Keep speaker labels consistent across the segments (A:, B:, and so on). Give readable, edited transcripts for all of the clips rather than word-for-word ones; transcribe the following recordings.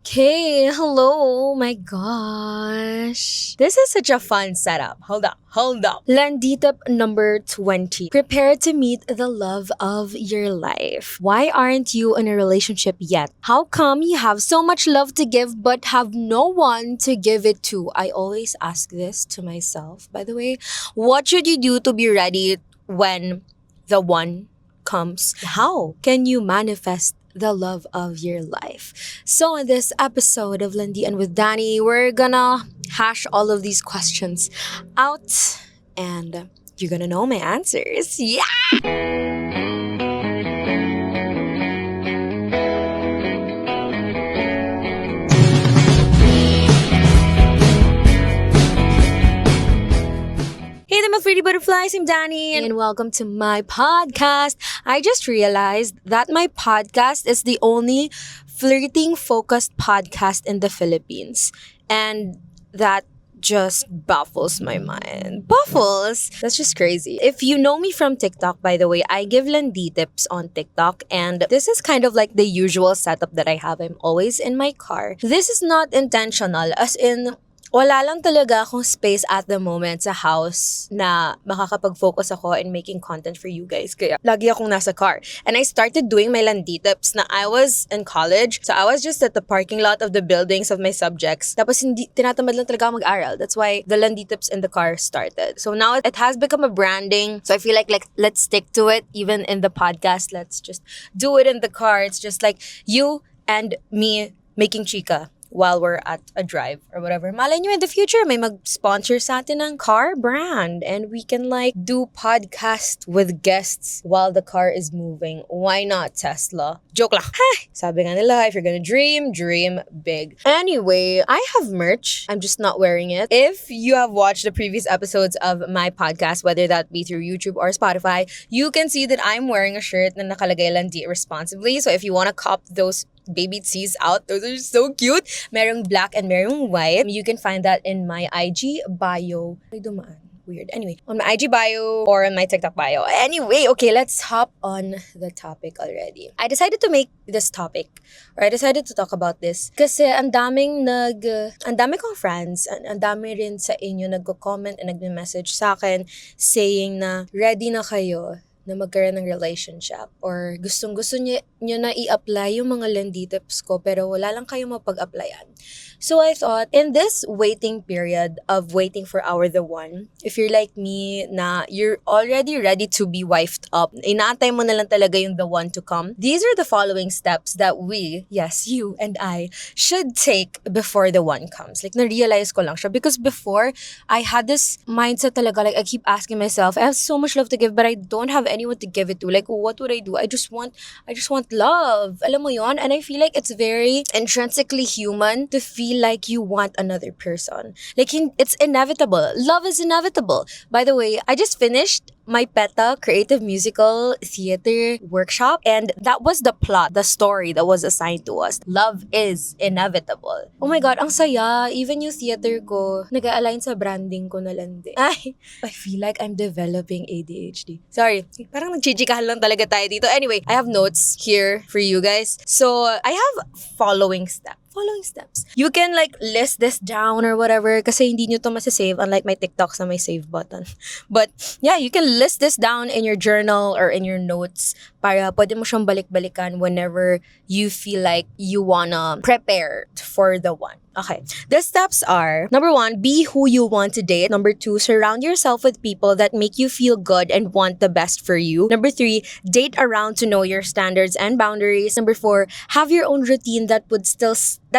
A: Okay, hello. My gosh. This is such a fun setup. Hold up. Landi tip number 20. Prepare to meet the love of your life. Why aren't you in a relationship yet? How come you have so much love to give but have no one to give it to? I always ask this to myself, by the way. What should you do to be ready when the one comes? How can you manifest the love of your life? So, in this episode of Landian with Dani, we're gonna hash all of these questions out and you're gonna know my answers. Yeah! Hey there, my pretty butterflies. I'm Dani, and welcome to my podcast. I just realized that my podcast is the only flirting focused podcast in the Philippines. And that just baffles my mind. Baffles? That's just crazy. If you know me from TikTok, by the way, I give Landi tips on TikTok, and this is kind of like the usual setup that I have. I'm always in my car. This is not intentional, as in, wala lang talaga akong space at the moment sa house na makakapag-focus ako in making content for you guys. Kaya lagi akong nasa car. And I started doing my Landi tips na I was in college. So I was just at the parking lot of the buildings of my subjects. Tapos hindi, tinatamad lang talaga ako mag-aral. That's why the Landi tips in the car started. So now it has become a branding. So I feel like let's stick to it. Even in the podcast, let's just do it in the car. It's just like you and me making chika while we're at a drive or whatever. Malay nyo in the future, may mag-sponsor sa atin ng car brand and we can do podcast with guests while the car is moving. Why not, Tesla? Joke lang. Hey! Sabi nga nila, if you're gonna dream big. Anyway, I have merch. I'm just not wearing it. If you have watched the previous episodes of my podcast, whether that be through YouTube or Spotify, you can see that I'm wearing a shirt na nakalagay Landi Responsibly. So if you wanna cop those baby tees out. Those are so cute. Merong black and merong white. You can find that in my IG bio. Ay, dumaan. Weird. Anyway, on my IG bio or on my TikTok bio. Anyway, okay, let's hop on the topic already. I decided to make this topic, or I decided to talk about this kasi ang dami kong friends, ang dami rin sa inyo nagko-comment and nagme-message sa akin saying na ready na kayo na magkaroon ng relationship or gustong-gusto nyo na i-apply yung mga Landi tips ko pero wala lang kayo mapag-applyan. So I thought, in this waiting period of waiting for our the one, if you're like me na you're already ready to be wifed up, inaantay mo na lang talaga yung the one to come, these are the following steps that we, yes, you and I, should take before the one comes. Na-realize ko lang siya because before, I had this mindset talaga, I keep asking myself, I have so much love to give but I don't have anyone to give it to. What would I do? I just want love. Alam mo yon? And I feel like it's very intrinsically human to feel like you want another person. It's inevitable. Love is inevitable. By the way, I just finished my PETA creative musical theater workshop and that was the plot, the story that was assigned to us. Love is inevitable. Oh my God, ang saya. Even yung theater ko, nag-align sa branding ko na Landi. Ay, I feel like I'm developing ADHD. Sorry, parang nagchichikahan lang talaga tayo dito. Anyway, I have notes here for you guys. So, I have following steps. You can list this down or whatever kasi hindi nyo to masasave unlike my TikToks na may save button. But yeah, you can list this down in your journal or in your notes para pwede mo siyang balik-balikan whenever you feel like you wanna prepare for the one. Okay. The steps are, number 1, be who you want to date. Number 2, surround yourself with people that make you feel good and want the best for you. Number 3, date around to know your standards and boundaries. Number 4, have your own routine that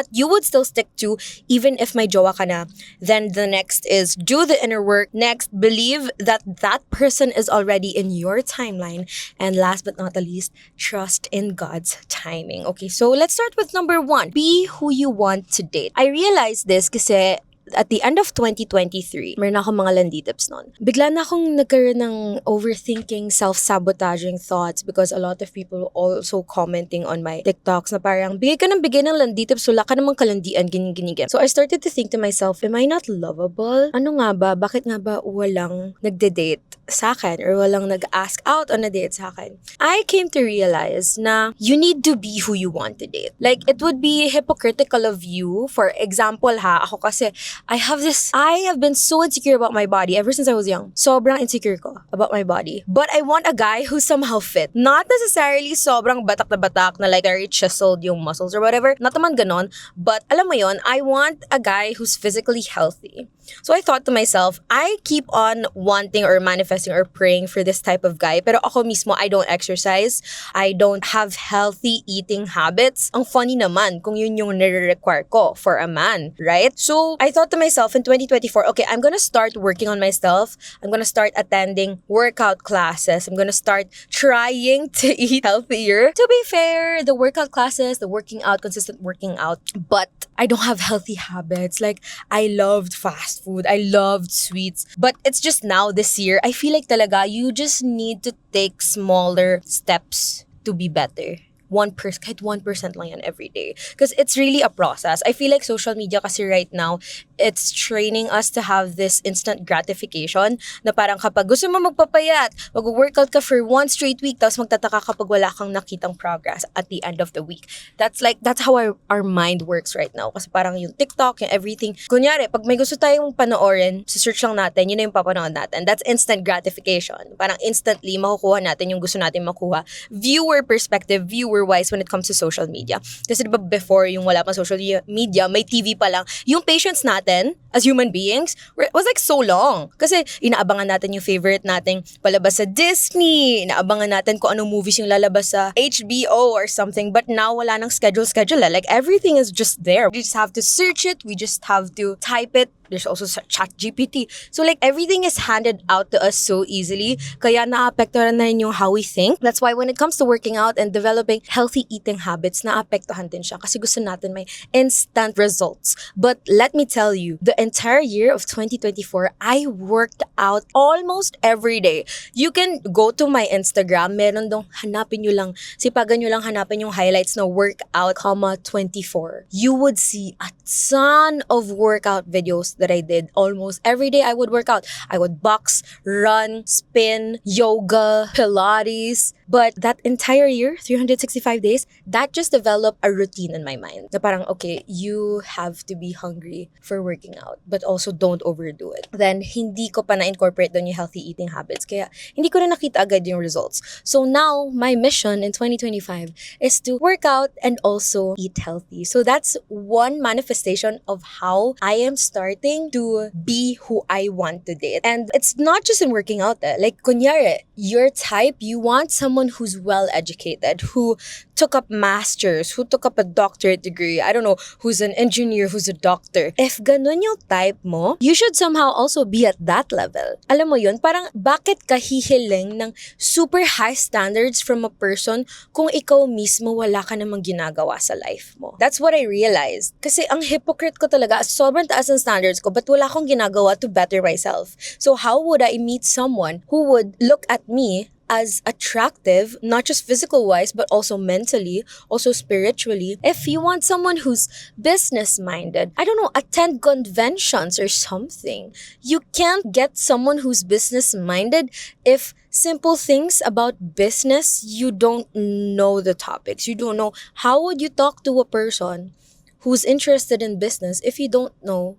A: you would still stick to even if may jowa ka na. Then the next is do the inner work. Next, believe that person is already in your timeline. And last but not the least, trust in God's timing. Okay, so let's start with number 1. Be who you want to date. I realized this kasi at the end of 2023, meron akong mga Landi tips nun. Bigla na akong nagkaroon ng overthinking, self-sabotaging thoughts because a lot of people also commenting on my TikToks na parang, bigay ka ng Landi tips, wala ka namang kalandian, ganyan. So I started to think to myself, am I not lovable? Ano nga ba? Bakit nga ba walang nagde-date sa akin or walang nag-ask out on a date sa akin? I came to realize na you need to be who you want to date. Like, it would be hypocritical of you. For example ako kasi, I have been so insecure about my body ever since I was young. Sobrang insecure ko about my body. But I want a guy who's somehow fit. Not necessarily sobrang batak na batak na like very chiseled yung muscles or whatever. Not naman ganon. But alam mo yon, I want a guy who's physically healthy. So I thought to myself, I keep on wanting or manifesting or praying for this type of guy. Pero ako mismo, I don't exercise. I don't have healthy eating habits. Ang funny naman kung yun yung nire-require ko for a man, right? So I thought to myself in 2024, okay, I'm gonna start working on myself. I'm gonna start attending workout classes. I'm gonna start trying to eat healthier. To be fair, the workout classes, the working out, consistent working out, but I don't have healthy habits. Like, I loved fast food. I loved sweets. But it's just now, this year, I feel like talaga, you just need to take smaller steps to be better. 1%, kahit 1% lang yan every day. Because it's really a process. I feel like social media kasi right now, it's training us to have this instant gratification na parang kapag gusto mo magpapayat, mag-workout ka for 1 straight week, tapos magtataka kapag wala kang nakitang progress at the end of the week. That's how our mind works right now. Kasi parang yung TikTok, yung everything. Kunyari, pag may gusto tayong panoorin, search lang natin, yun na yung papanood natin. That's instant gratification. Parang instantly, makukuha natin yung gusto natin makuha. Viewer perspective, viewer-wise when it comes to social media. Kasi diba before, yung wala pang social media, may TV pa lang, yung patience natin as human beings was like so long. Kasi inaabangan natin yung favorite nating palabas sa Disney, inaabangan natin kung anong movies yung lalabas sa HBO or something. But now, wala nang schedule. Like, everything is just there. We just have to search it. We just have to type it. There's also ChatGPT. So like, everything is handed out to us so easily. Kaya naapektuhan na rin yung how we think. That's why when it comes to working out and developing healthy eating habits, naapektuhan din siya. Kasi gusto natin may instant results. But let me tell you, the entire year of 2024, I worked out almost every day. You can go to my Instagram. Meron dong hanapin nyo lang, sipagan nyo lang hanapin yung highlights na workout, 24. You would see a ton of workout videos that I did. Almost every day I would work out. I would box, run, spin, yoga, Pilates. But that entire year, 365 days, that just developed a routine in my mind. Na parang, okay, you have to be hungry for working out, but also don't overdo it. Then, hindi ko pa na-incorporate doon yung healthy eating habits. Kaya, hindi ko rin nakita agad yung results. So now, my mission in 2025 is to work out and also eat healthy. So that's one manifestation of how I am starting to be who I want to date. And it's not just in working out. Like, kunyari, your type, you want someone who's well-educated, who took up masters, who took up a doctorate degree, I don't know, who's an engineer, who's a doctor. If ganun yung type mo, you should somehow also be at that level. Alam mo yun, parang bakit ka hihiling ng super high standards from a person kung ikaw mismo wala ka namang ginagawa sa life mo? That's what I realized. Kasi ang hypocrite ko talaga, sobrang taas ng standards ko, but wala akong ginagawa to better myself. So how would I meet someone who would look at me as attractive, not just physical-wise, but also mentally, also spiritually? If you want someone who's business-minded, I don't know, attend conventions or something. You can't get someone who's business-minded if simple things about business, you don't know the topics. You don't know. How would you talk to a person who's interested in business if you don't know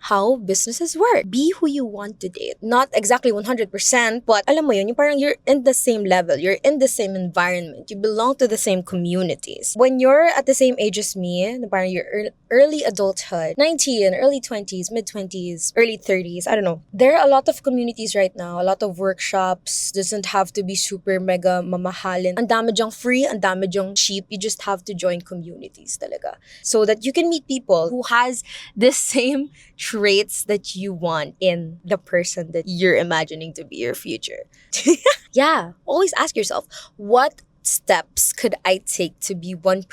A: how businesses work? Be who you want to date. Not exactly 100%, but alam mo yun, yung parang you're in the same level, you're in the same environment, you belong to the same communities. When you're at the same age as me, parang your early adulthood, 19, early 20s, mid-20s, early 30s, I don't know. There are a lot of communities right now, a lot of workshops. Doesn't have to be super mega mamahalin. Ang dami dyang free, ang dami dyang cheap. You just have to join communities talaga. So that you can meet people who has the same traits that you want in the person that you're imagining to be your future. Yeah, always ask yourself, what steps could I take to be 1%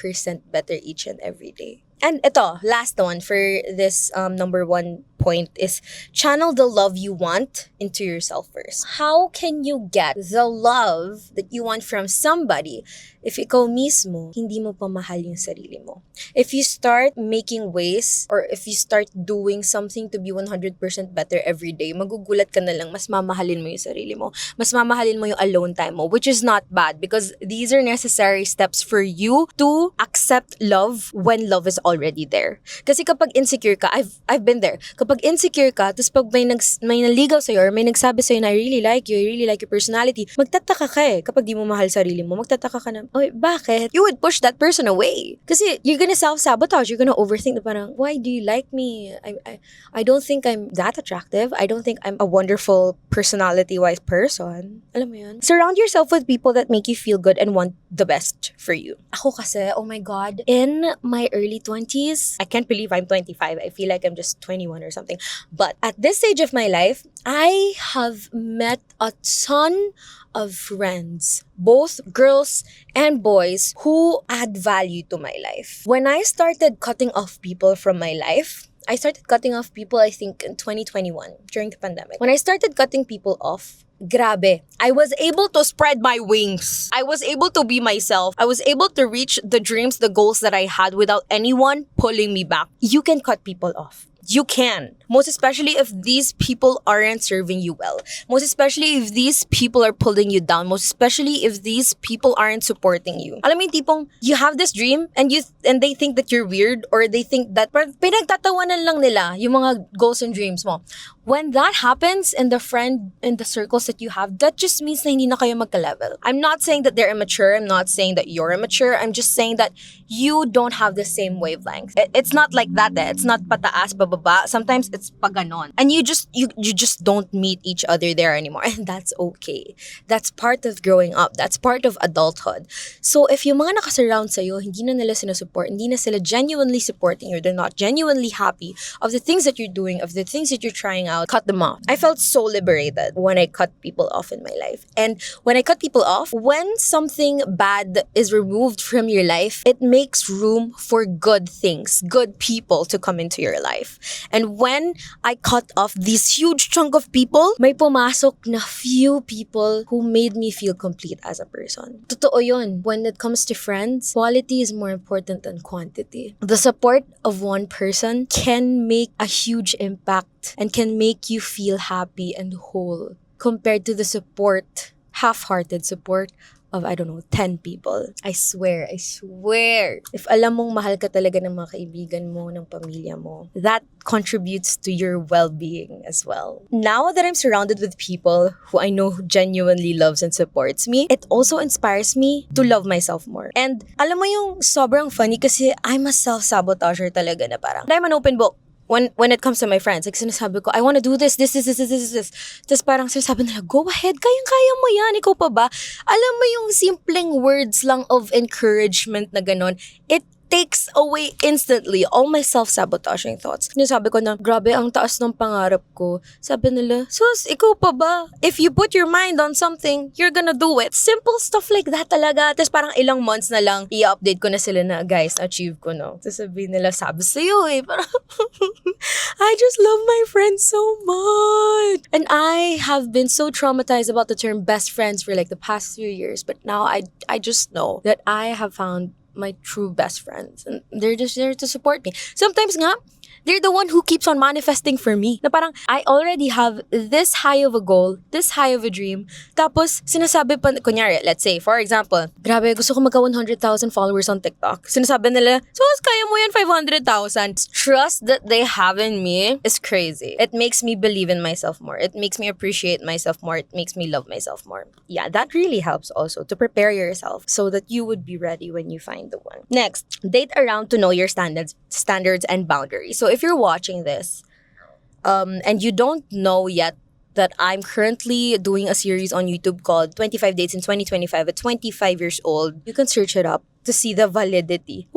A: better each and every day? And ito, last one for this number one point is channel the love you want into yourself first. How can you get the love that you want from somebody if ikaw mismo, hindi mo pa mahal yung sarili mo? If you start making ways or if you start doing something to be 100% better every day, magugulat ka na lang, mas mamahalin mo yung sarili mo. Mas mamahalin mo yung alone time mo, which is not bad because these are necessary steps for you to accept love when love is already there. Kasi kapag insecure ka, I've been there. Kapag insecure ka, tapos pag may naligaw sa'yo or may nagsabi sa'yo na I really like your personality, magtataka ka eh. Kapag di mo mahal sarili mo, magtataka ka na, oy, bakit? You would push that person away. Kasi you're gonna self-sabotage. You're gonna overthink na parang, why do you like me? I don't think I'm that attractive. I don't think I'm a wonderful personality-wise person. Alam mo yun? Surround yourself with people that make you feel good and want the best for you. Ako kasi, oh my God, in my early 20s, I can't believe I'm 25. I feel like I'm just 21 or something. But at this stage of my life, I have met a ton of friends, both girls and boys, who add value to my life. When I started cutting off people from my life, I started cutting off people, I think, in 2021, during the pandemic. When I started cutting people off, grabe, I was able to spread my wings. I was able to be myself. I was able to reach the dreams, the goals that I had without anyone pulling me back. You can cut people off. You can. Most especially if these people aren't serving you well. Most especially if these people are pulling you down. Most especially if these people aren't supporting you. Alam mo yung tipong, you have this dream and they think that you're weird or they think that pinagtatawanan lang nila yung mga goals and dreams mo. When that happens in the circles that you have, that just means na hindi na kayo magka-level. I'm not saying that they're immature. I'm not saying that you're immature. I'm just saying that you don't have the same wavelength. It's not like that eh. It's not pataas, bababa. Sometimes it's paganon. And you just don't meet each other there anymore. And that's okay. That's part of growing up. That's part of adulthood. So if yung mga nakasurround sa'yo, hindi na nila sinusupport, hindi na sila genuinely supporting you, they're not genuinely happy of the things that you're doing, of the things that you're trying out, cut them off. I felt so liberated when I cut people off in my life. And when I cut people off, when something bad is removed from your life, it makes room for good things, good people to come into your life. And when I cut off this huge chunk of people, may pumasok na few people who made me feel complete as a person. Totoo yun. When it comes to friends, quality is more important than quantity. The support of one person can make a huge impact and can make you feel happy and whole compared to the support, half-hearted support of, 10 people. I swear. If alam mong mahal ka talaga ng mga kaibigan mo, ng pamilya mo, that contributes to your well-being as well. Now that I'm surrounded with people who I know genuinely loves and supports me, it also inspires me to love myself more. And alam mo yung sobrang funny kasi I'm a self-sabotager talaga na parang, I'm an open book. When it comes to my friends, like sinasabi ko, I want to do this. Tapos parang sinasabi nila, go ahead, kayang-kaya mo yan, ikaw pa ba? Alam mo yung simpleng words lang of encouragement na ganon, it takes away instantly all my self-sabotaging thoughts. Sinasabi ko na, grabe, ang taas ng pangarap ko. Sabi nila, sus, ikaw pa ba? If you put your mind on something, you're gonna do it. Simple stuff like that talaga. Tapos parang ilang months na lang, i-update ko na sila na, guys, achieve ko na. Tapos sabihin nila, sabi sa'yo eh. Parang, I just love my friends so much. And I have been so traumatized about the term best friends for like the past few years. But now I just know that I have found my true best friends. And they're just there to support me. Sometimes nga, they're the one who keeps on manifesting for me. Na parang, I already have this high of a goal, this high of a dream. Tapos, sinasabi pa, kunyari, let's say, for example, grabe, gusto ko magka 100,000 followers on TikTok. Sinasabi nila, so, kaya mo yan 500,000. Trust that they have in me is crazy. It makes me believe in myself more. It makes me appreciate myself more. It makes me love myself more. Yeah, that really helps also to prepare yourself so that you would be ready when you find the one. Next, date around to know your standards and boundaries. So if you're watching this, and you don't know yet that I'm currently doing a series on YouTube called 25 Dates in 2025 at 25 years old, you can search it up to see the validity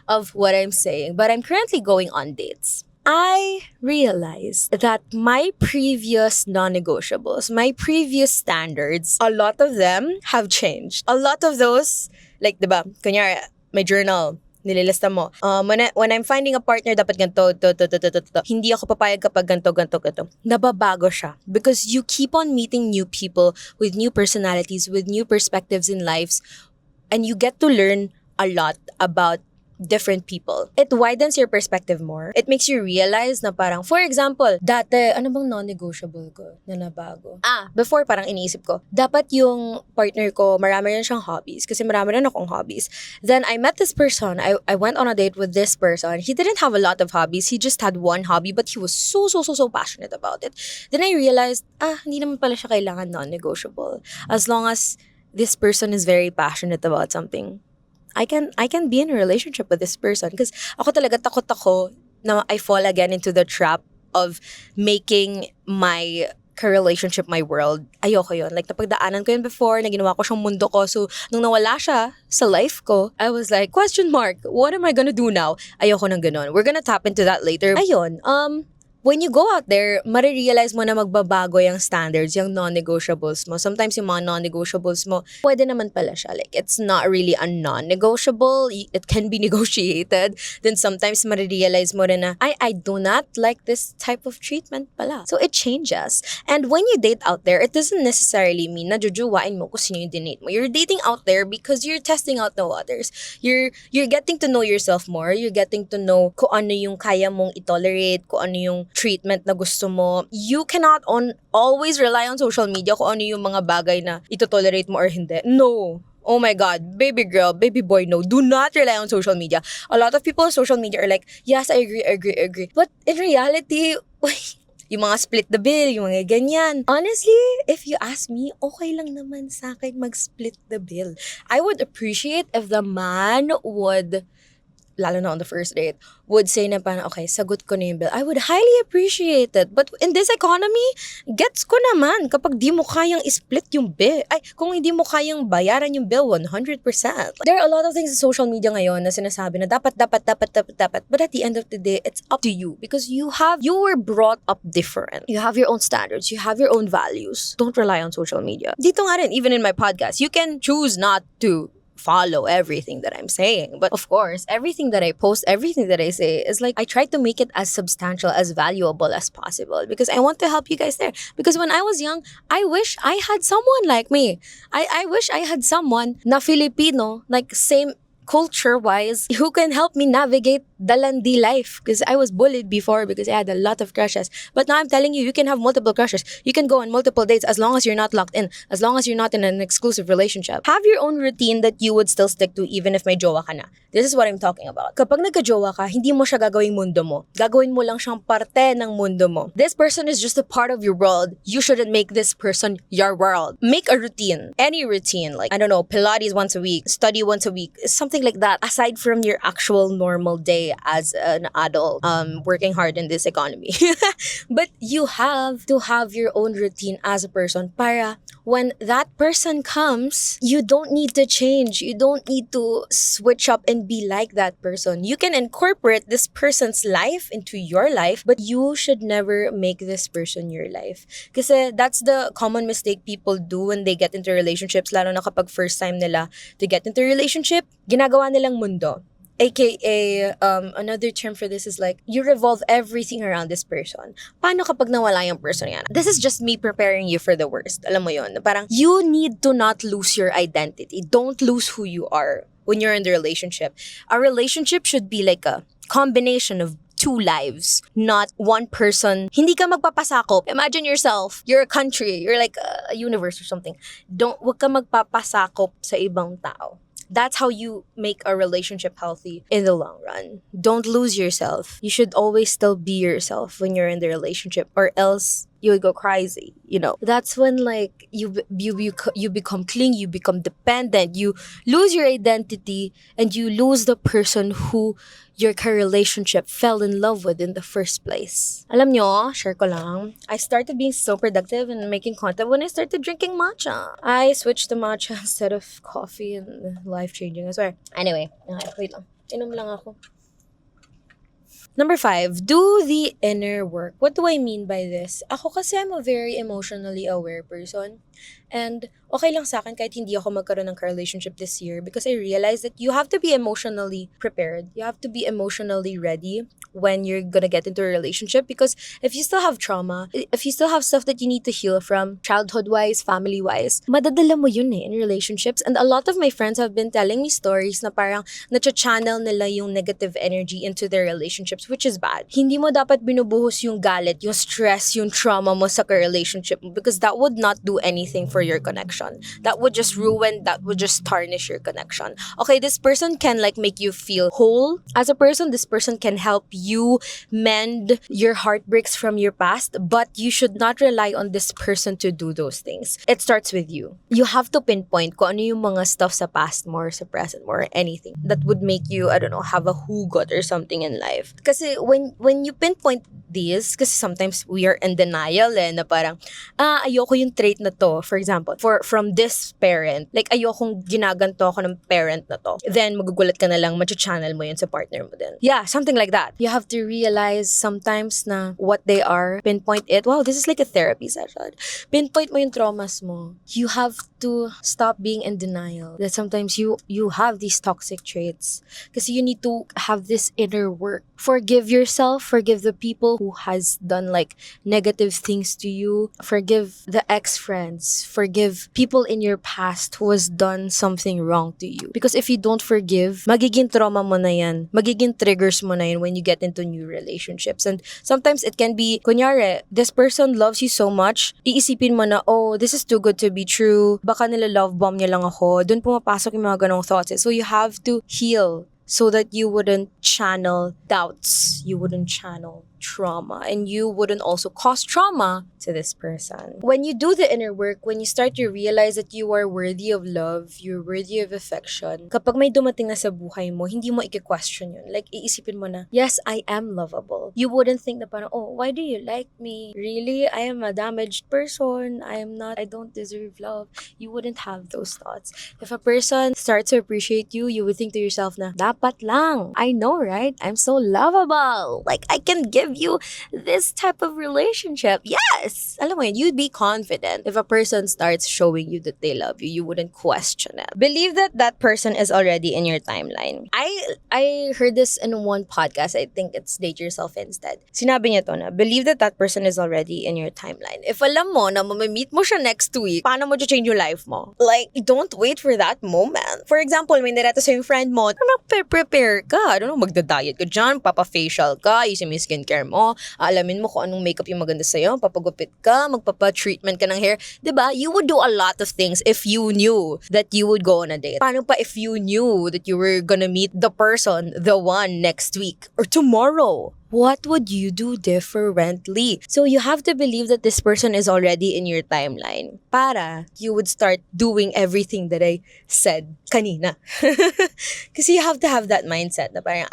A: of what I'm saying. But I'm currently going on dates. I realized that my previous non-negotiables, my previous standards, a lot of them have changed. A lot of those, like, diba, kunyari, my journal, nililista mo. When I'm finding a partner, dapat ganito, to. Hindi ako papayag kapag ganito. Nababago siya. Because you keep on meeting new people with new personalities, with new perspectives in lives, and you get to learn a lot about different people. It widens your perspective more. It makes you realize na parang, for example, dati, ano bang non-negotiable ko na nabago? Before parang iniisip ko, dapat yung partner ko, marami rin siyang hobbies. Kasi marami rin akong hobbies. Then I met this person. I went on a date with this person. He didn't have a lot of hobbies. He just had one hobby, but he was so passionate about it. Then I realized, hindi naman pala siya kailangan non-negotiable. As long as this person is very passionate about something, I can be in a relationship with this person. Because ako talaga takot ako na I fall again into the trap of making my relationship my world. Ayoko yun. Like, napagdaanan ko yun before, na ginawa ko siyang mundo ko. So, nung nawala siya sa life ko, I was like, question mark, what am I gonna do now? Ayoko nang ganun. We're gonna tap into that later. Ayun, when you go out there, marirealize mo na magbabago yung standards, yung non-negotiables mo. Sometimes yung mga non-negotiables mo, pwede naman pala siya. Like, it's not really a non-negotiable. It can be negotiated. Then sometimes marirealize mo rin na, I do not like this type of treatment pala. So it changes. And when you date out there, it doesn't necessarily mean na jujuwain mo kung sino yung dinate mo. You're dating out there because you're testing out the waters. You're getting to know yourself more. You're getting to know kung ano yung kaya mong itolerate, kung ano yung treatment na gusto mo. You cannot always rely on social media kung ano yung mga bagay na itotolerate mo or hindi. No. Oh my God, baby girl, baby boy, no. Do not rely on social media. A lot of people on social media are like, yes, I agree. But in reality, yung mga split the bill, yung mga ganyan. Honestly, if you ask me, okay lang naman sa akin mag-split the bill. I would appreciate if the man would, lalo na on the first date, would say na parang, okay, sagot ko na yung bill. I would highly appreciate it. But in this economy, gets ko naman kapag di mo kayang split yung bill. Kung hindi mo kayang bayaran yung bill 100%. There are a lot of things in social media ngayon na sinasabi na dapat. But at the end of the day, it's up to you. Because you were brought up different. You have your own standards. You have your own values. Don't rely on social media. Dito nga rin, even in my podcast, you can choose not to follow everything that I'm saying. But of course, everything that I post, everything that I say is like, I try to make it as substantial, as valuable as possible because I want to help you guys there. Because when I was young, I wish I had someone like me. I wish I had someone na Filipino, like same culture-wise, who can help me navigate the Landi life. Because I was bullied before because I had a lot of crushes. But now I'm telling you, you can have multiple crushes. You can go on multiple dates as long as you're not locked in. As long as you're not in an exclusive relationship. Have your own routine that you would still stick to even if may jowa ka na. This is what I'm talking about. Kapag nagka-jowa ka, hindi mo siya gagawing mundo mo. Gagawin mo lang siyang parte ng mundo mo. This person is just a part of your world. You shouldn't make this person your world. Make a routine. Any routine. Like, I don't know, Pilates once a week, study once a week, something like that. Aside from your actual normal day as an adult, working hard in this economy. But you have to have your own routine as a person para when that person comes, you don't need to change. You don't need to switch up and be like that person. You can incorporate this person's life into your life, but you should never make this person your life. Kasi that's the common mistake people do when they get into relationships, lalo na kapag first time nila to get into a relationship, ginagawa nilang mundo. AKA, another term for this is like, you revolve everything around this person. Paano kapag nawala yung person yan? This is just me preparing you for the worst. Alam mo yun? Parang, you need to not lose your identity. Don't lose who you are when you're in the relationship. A relationship should be like a combination of two lives, not one person. Hindi ka magpapasakop. Imagine yourself, you're a country, you're like a universe or something. Wag ka magpapasakop sa ibang tao. That's how you make a relationship healthy in the long run. Don't lose yourself. You should always still be yourself when you're in the relationship, or else you would go crazy, you know. That's when like you become clingy, you become dependent, you lose your identity, and you lose the person who your relationship fell in love with in the first place. Alam nyo, share ko lang, I started being so productive and making content when I started drinking matcha. I switched to matcha instead of coffee, and life-changing, I swear. Anyway, wait lang. Inom lang ako. Number 5, do the inner work. What do I mean by this? Ako kasi I'm a very emotionally aware person. And okay lang sa akin kahit hindi ako magkaroon ng relationship this year because I realized that you have to be emotionally prepared. You have to be emotionally ready when you're gonna get into a relationship because if you still have trauma, if you still have stuff that you need to heal from, childhood-wise, family-wise, madadala mo yun in relationships. And a lot of my friends have been telling me stories na parang nacha-channel nila yung negative energy into their relationships, which is bad. Hindi mo dapat binubuhos yung galit, yung stress, yung trauma mo sa relationship mo because that would not do anything for your connection. That would just tarnish your connection. Okay, this person can like make you feel whole as a person. This person can help you mend your heartbreaks from your past, but you should not rely on this person to do those things. It starts with you. You have to pinpoint kung ano yung mga stuff sa past mo or sa present mo or anything that would make you, I don't know, have a hugot or something in life. Kasi when you pinpoint these, kasi sometimes we are in denial na parang, ayoko yung trait na to. For example, from this parent, like ayokong ginaganto ako ng parent na to. Then magugulat ka na lang, macha-channel mo yun sa partner mo din. Yeah, something like that. You have to realize sometimes na what they are, pinpoint it. Wow, this is like a therapy session. Pinpoint mo yung traumas mo. You have to stop being in denial that sometimes you have these toxic traits. Kasi you need to have this inner work. Forgive yourself, forgive the people who has done like negative things to you, forgive the ex-friends, forgive people in your past who has done something wrong to you. Because if you don't forgive, magiging trauma mo na yan, magiging triggers mo na yan when you get into new relationships. And sometimes it can be, kunyari, this person loves you so much, iisipin mo na, oh, this is too good to be true, baka nila love bomb niya lang ako, dun pumapasok yung mga ganong thoughts. So you have to heal so that you wouldn't channel doubts, you wouldn't channel trauma, and you wouldn't also cause trauma to this person. When you do the inner work, when you start to realize that you are worthy of love, you're worthy of affection, kapag may dumating na sa buhay mo, hindi mo i-question yun. Like, iisipin mo na, yes, I am lovable. You wouldn't think na parang, oh, why do you like me? Really? I am a damaged person. I don't deserve love. You wouldn't have those thoughts. If a person starts to appreciate you, you would think to yourself na, dapat lang. I know, right? I'm so lovable. Like, I can give you this type of relationship. Yes! Alam mo yun, you'd be confident. If a person starts showing you that they love you, you wouldn't question it. Believe that that person is already in your timeline. I heard this in one podcast. I think it's Date Yourself Instead. Sinabi niya to na, believe that that person is already in your timeline. If alam mo na mamimit mo siya next week, paano mo change yung life mo? Like, don't wait for that moment. For example, may nireto sa yung friend mo, prepare ka. I don't know, magda-diet ka dyan, papa-facial ka, isin mo yung skincare mo, alamin mo kung anong makeup yung maganda sa'yo, papagupit ka, magpapa-treatment ka ng hair. Diba? You would do a lot of things if you knew that you would go on a date. Paano pa if you knew that you were gonna meet the person, the one next week or tomorrow? What would you do differently? So you have to believe that this person is already in your timeline para you would start doing everything that I said kanina. Kasi you have to have that mindset na parang,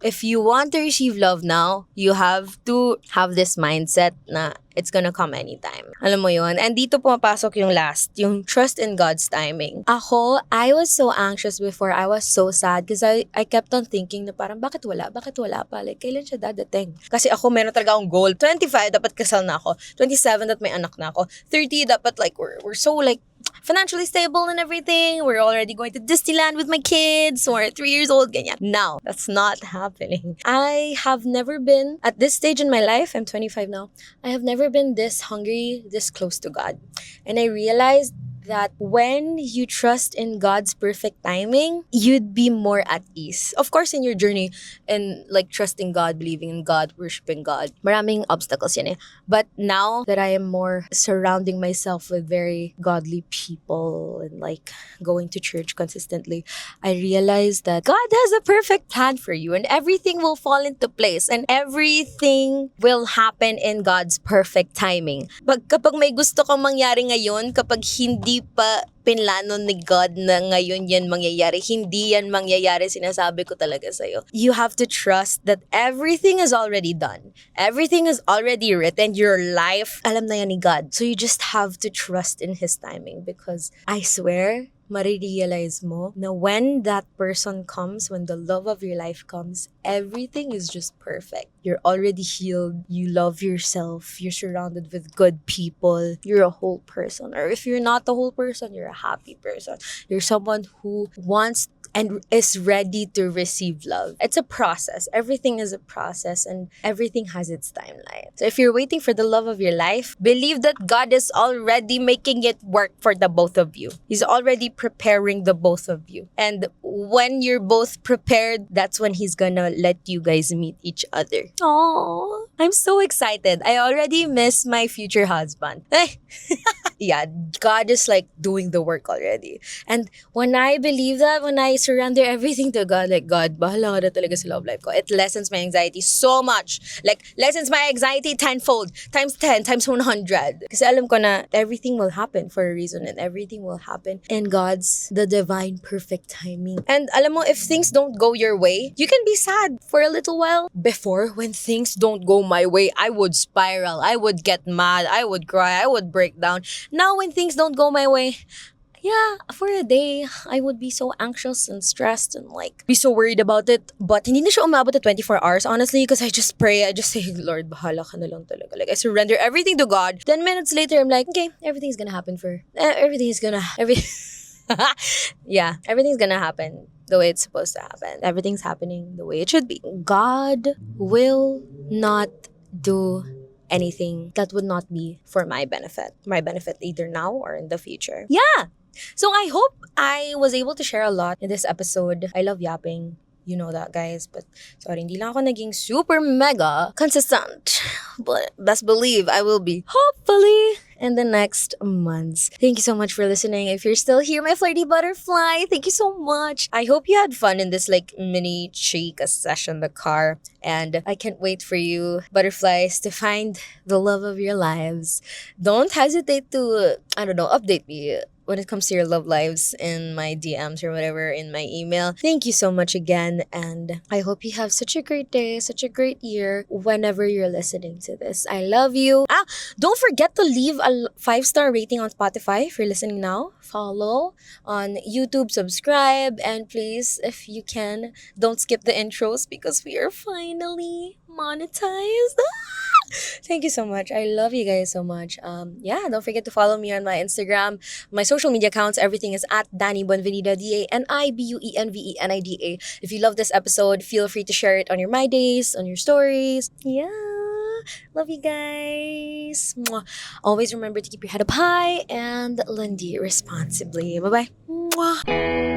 A: if you want to receive love now, you have to have this mindset na it's gonna come anytime. Alam mo yun? And dito pumapasok yung last, yung trust in God's timing. Ako, I was so anxious before. I was so sad because I kept on thinking na parang, bakit wala? Bakit wala pa? Like, kailan siya dadating? Kasi ako, meron talaga akong goal. 25, dapat kasal na ako. 27, dapat may anak na ako. 30, dapat like, we're so like, financially stable and everything. We're already going to Disneyland with my kids. We're 3 years old, ganyan. Now, that's not happening. I have never been, at this stage in my life, I'm 25 now, I have never been this hungry, this close to God. And I realized that when you trust in God's perfect timing, you'd be more at ease. Of course, in your journey and like trusting God, believing in God, worshiping God, maraming obstacles yan eh. But now that I am more surrounding myself with very godly people and like going to church consistently, I realize that God has a perfect plan for you and everything will fall into place and everything will happen in God's perfect timing. Kapag may gusto kang mangyari ngayon, kapag hindi pa pinlano ni God na ngayon yan mangyayari, hindi yan mangyayari, sinasabi ko talaga sa'yo. You have to trust that everything is already done. Everything is already written. Your life, alam na yan ni God. So you just have to trust in His timing because I swear, marirealize mo na when that person comes, when the love of your life comes, everything is just perfect. You're already healed. You love yourself. You're surrounded with good people. You're a whole person. Or if you're not a whole person, you're a happy person. You're someone who wants and is ready to receive love. It's a process. Everything is a process and everything has its timeline. So if you're waiting for the love of your life, believe that God is already making it work for the both of you. He's already preparing the both of you. And when you're both prepared, that's when He's gonna let you guys meet each other. Oh, I'm so excited. I already miss my future husband. Yeah, God is like doing the work already. And when I believe that, when I surrender everything to God, like, God, bahala ka na talaga sa love life ko. It lessens my anxiety so much. Like, lessens my anxiety tenfold, times 10, times 100. Kasi alam ko na everything will happen for a reason and everything will happen in God's, the divine, perfect timing. And alam mo, if things don't go your way, you can be sad for a little while. Before, when things don't go my way, I would spiral. I would get mad. I would cry. I would break down. Now, when things don't go my way, yeah, for a day, I would be so anxious and stressed and like be so worried about it. But hindi na siya umabot to 24 hours, honestly, because I just pray. I just say, Lord, bahala ka na lang talaga. Like, I surrender everything to God. 10 minutes later, I'm like, okay, everything's gonna happen yeah, everything's gonna happen the way it's supposed to happen. Everything's happening the way it should be. God will not do anything that would not be for my benefit. My benefit either now or in the future. Yeah! So I hope I was able to share a lot in this episode. I love yapping. You know that, guys. But sorry, hindi lang ako naging super mega consistent. But best believe I will be. Hopefully in the next months. Thank you so much for listening. If you're still here, my flirty butterfly, thank you so much. I hope you had fun in this like mini chica session in the car. And I can't wait for you, butterflies, to find the love of your lives. Don't hesitate to, update me when it comes to your love lives in my DMs or whatever, in my email. Thank you so much again. And I hope you have such a great day, such a great year whenever you're listening to this. I love you. Don't forget to leave a 5-star rating on Spotify if you're listening now. Follow on YouTube, subscribe, and please, if you can, don't skip the intros because we are finally monetized. Thank you so much. I love you guys so much. Don't forget to follow me on my Instagram, my social media accounts. Everything is at Dani Buenvenida, DANIBUENVENIDA. If you love this episode, feel free to share it on your My Days, on your stories. Yeah. Love you guys. Mwah. Always remember to keep your head up high and Landi responsibly. Bye-bye. Mwah.